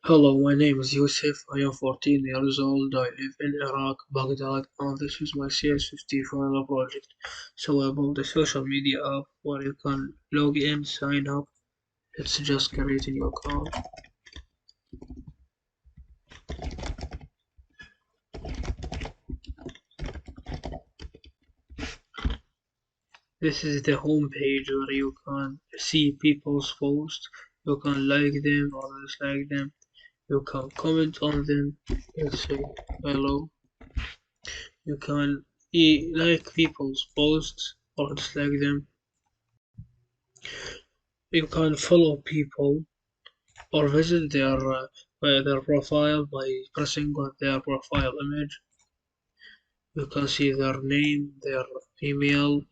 Hello, my name is Yousif. I am 14 years old. I live in Iraq, Baghdad, and this is my CS50 final project. So I built a social media app where you can log in, sign up. It's just creating your account. This is the home page where you can see people's posts. You can like them or dislike them. You can comment on them. Let's say hello. You can like people's posts or dislike them. You can follow people or visit their profile by pressing on their profile image. You can see their name, their email,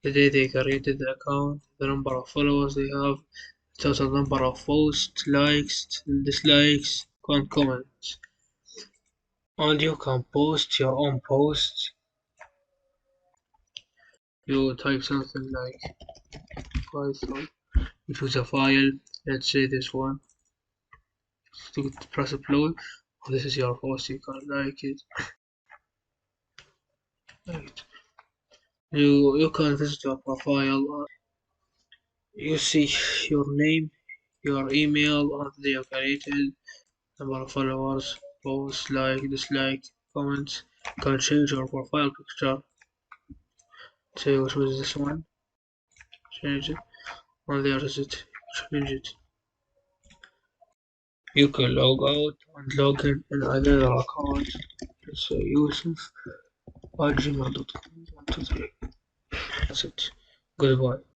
the day they created the account, the number of followers they have, total number of posts, likes, dislikes, and comments. And you can post your own posts. You type something like Python. You choose a file, let's say this one. To press upload. This is your post, you can like it. Right. You can visit your profile. You see your name, your email, and the created number of followers, posts, like, dislike, comments. You can change your profile picture. Say which was this one. Change it. And there is it. Change it. You can log out and log in another account. Let's say Yousif at gmail.com. That's it. Goodbye.